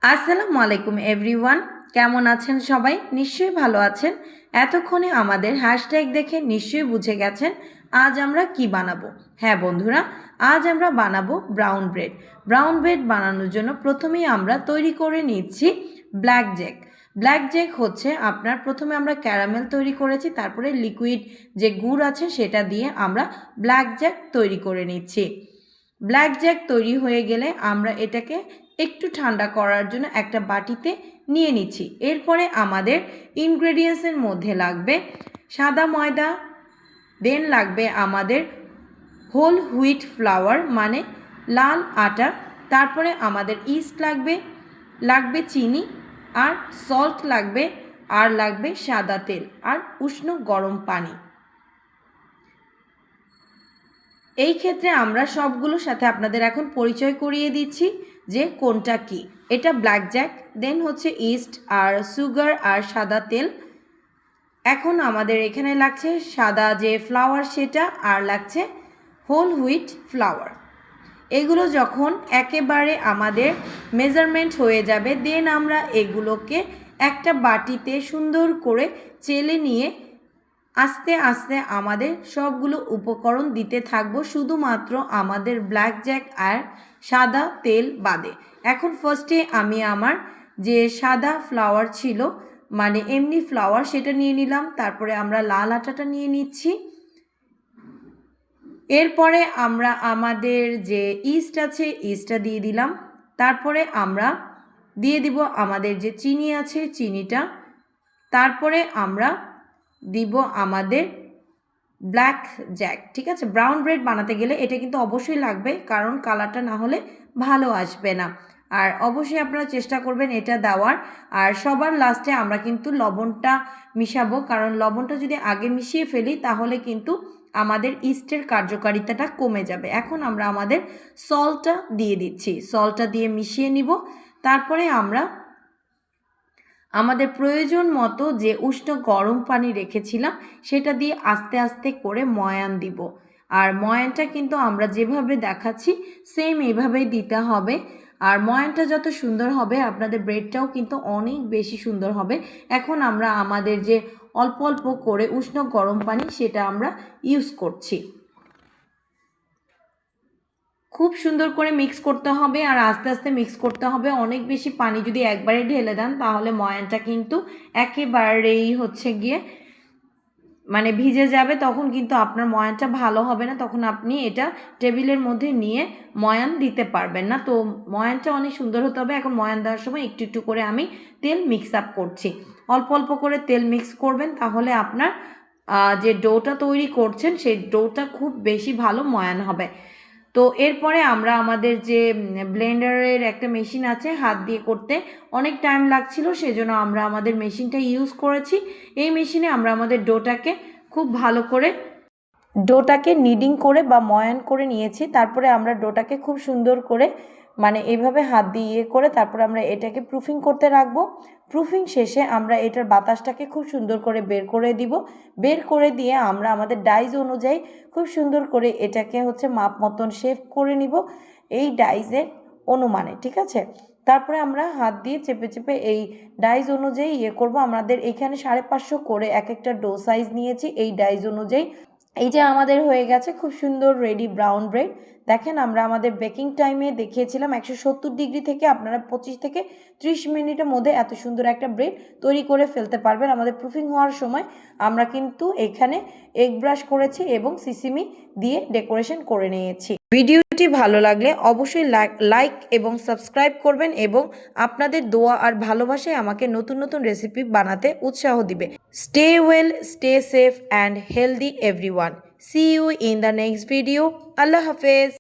আসসালামু আলাইকুম এভরিওয়ান, কেমন আছেন সবাই? নিশ্চয়ই ভালো আছেন। এতক্ষণে আমাদের হ্যাশট্যাগ দেখে নিশ্চয়ই বুঝে গেছেন আজ আমরা কি বানাবো। হ্যাঁ বন্ধুরা, আজ আমরা বানাবো ব্রাউন ব্রেড। ব্রাউন ব্রেড বানানোর জন্য প্রথমেই আমরা তৈরি করে নিচ্ছি ব্ল্যাক জ্যাক। ব্ল্যাক জ্যাক হচ্ছে আপনার, প্রথমে আমরা ক্যারামেল তৈরি করেছি, তারপরে লিকুইড যে গুড় আছে সেটা দিয়ে আমরা ব্ল্যাক জ্যাক তৈরি করে নিচ্ছি। ব্ল্যাক জ্যাক তৈরি হয়ে গেলে আমরা এটাকে একটু ঠান্ডা করার জন্য একটা বাটিতে নিয়ে নিচ্ছি। এরপরে আমাদের ইনগ্রেডিয়েন্টসের মধ্যে লাগবে সাদা ময়দা, দেন লাগবে আমাদের হোল হুইট ফ্লাওয়ার মানে লাল আটা, তারপরে আমাদের ইস্ট লাগবে চিনি, আর সল্ট লাগবে, আর লাগবে সাদা তেল আর উষ্ণ গরম পানি। এই ক্ষেত্রে আমরা সবগুলোর সাথে আপনাদের এখন পরিচয় করিয়ে দিচ্ছি যে কোনটা কি। এটা ব্ল্যাক জ্যাক, দেন হচ্ছে ইস্ট আর সুগার আর সাদা তেল। এখন আমাদের এখানে লাগছে সাদা যে ফ্লাওয়ার সেটা, আর লাগছে হোল হুইট ফ্লাওয়ার। এগুলো যখন একেবারে আমাদের মেজারমেন্ট হয়ে যাবে, দেন আমরা এগুলোকে একটা বাটিতে সুন্দর করে চেলে নিয়ে আস্তে আস্তে আমাদের সবগুলো উপকরণ দিতে থাকবো, শুধুমাত্র আমাদের ব্ল্যাক জ্যাক আর সাদা তেল বাদে। এখন ফার্স্টে আমি আমার যে সাদা ফ্লাওয়ার ছিল মানে এমনি ফ্লাওয়ার সেটা নিয়ে নিলাম, তারপরে আমরা লাল আটাটা নিয়ে নিচ্ছি। এরপরে আমরা আমাদের যে ইস্ট আছে ইস্টটা দিয়ে দিলাম, তারপরে আমরা দিয়ে দিব আমাদের যে চিনি আছে চিনিটা, তারপরে আমরা দিব আমাদের ব্ল্যাক জ্যাক। ঠিক আছে, ব্রাউন ব্রেড বানাতে গেলে এটা কিন্তু অবশ্যই লাগবে, কারণ কালারটা না হলে ভালো আসবে না। আর অবশ্যই আপনারা চেষ্টা করবেন এটা দেওয়ার। আর সবার লাস্টে আমরা কিন্তু লবণটা মিশাবো, কারণ লবণটা যদি আগে মিশিয়ে ফেলি তাহলে কিন্তু আমাদের ইস্টের কার্যকারিতাটা কমে যাবে। এখন আমরা আমাদের সল্টটা দিয়ে দিচ্ছি, সল্টটা দিয়ে মিশিয়ে নিব। তারপরে আমরা আমাদের প্রয়োজন মতো যে উষ্ণ গরম পানি রেখেছিলাম সেটা দিয়ে আস্তে আস্তে করে ময়ান দিব। আর ময়ানটা কিন্তু আমরা যেভাবে দেখাচ্ছি সেম এইভাবেই দিতে হবে। আর ময়ানটা যত সুন্দর হবে আপনাদের ব্রেডটাও কিন্তু অনেক বেশি সুন্দর হবে। এখন আমরা আমাদের যে অল্প অল্প করে উষ্ণ গরম পানি সেটা আমরা ইউজ করছি। খুব সুন্দর করে মিক্স করতে হবে আর আস্তে আস্তে মিক্স করতে হবে। অনেক বেশি পানি যদি একবারে ঢেলে দেন তাহলে ময়ানটা কিন্তু একেবারেই হচ্ছে গিয়ে মানে ভিজে যাবে, তখন কিন্তু আপনার ময়ানটা ভালো হবে না, তখন আপনি এটা টেবিলের মধ্যে নিয়ে ময়ান দিতে পারবেন না। তো ময়ানটা অনেক সুন্দর হতে হবে। এখন ময়ান দেওয়ার সময় একটু একটু করে আমি তেল মিক্স আপ করছি, অল্প অল্প করে তেল মিক্স করবেন, তাহলে আপনার যে ডোটা তৈরি করছেন সেই ডোটা খুব বেশি ভালো ময়ান হবে। তো এরপরে আমরা আমাদের যে ব্লেন্ডারের একটা মেশিন আছে, হাত দিয়ে করতে অনেক টাইম লাগছিল, সেজন্য আমরা আমাদের মেশিনটা ইউজ করেছি। এই মেশিনে আমরা আমাদের খুব ভালো করে ডোটাকে নিডিং করে বা ময়ান করে নিয়েছি। তারপরে আমরা ডোটাকে খুব সুন্দর করে মানে এইভাবে হাত দিয়ে করে তারপরে আমরা এটাকে প্রুফিং করতে রাখবো। প্রুফিং শেষে আমরা এটার বাতাসটাকে খুব সুন্দর করে বের করে দিব। বের করে দিয়ে আমরা আমাদের ডাইজ অনুযায়ী খুব সুন্দর করে এটাকে হচ্ছে মাপ মতন শেপ করে নিব এই ডাইজের অনুমানে। ঠিক আছে, তারপরে আমরা হাত দিয়ে চেপে চেপে এই ডাইজ অনুযায়ী করব। আমাদের এখানে 550 করে এক একটা ডো সাইজ নিয়েছি এই ডাইজ অনুযায়ী। এই যে আমাদের হয়ে গেছে খুব সুন্দর রেডি ব্রাউন ব্রেড। দেখেন আমরা আমাদের বেকিং টাইমে দেখিয়েছিলাম 170 ডিগ্রি থেকে আপনারা 25 থেকে 30 মিনিটের মধ্যে এত সুন্দর একটা ব্রেড তৈরি করে ফেলতে পারবেন। আমাদের প্রুফিং হওয়ার সময় আমরা কিন্তু এখানে এগ ব্রাশ করেছি এবং সিসিমি দিয়ে ডেকোরেশন করে নিয়েছি। ভিডিওটি ভালো লাগলে অবশ্যই লাইক এবং সাবস্ক্রাইব করবেন এবং আপনাদের দোয়া আর ভালোবাসায় আমাকে নতুন নতুন রেসিপি বানাতে উৎসাহ দিবে। Stay well, stay safe and healthy everyone. See you in the next video. আল্লাহ হাফেজ।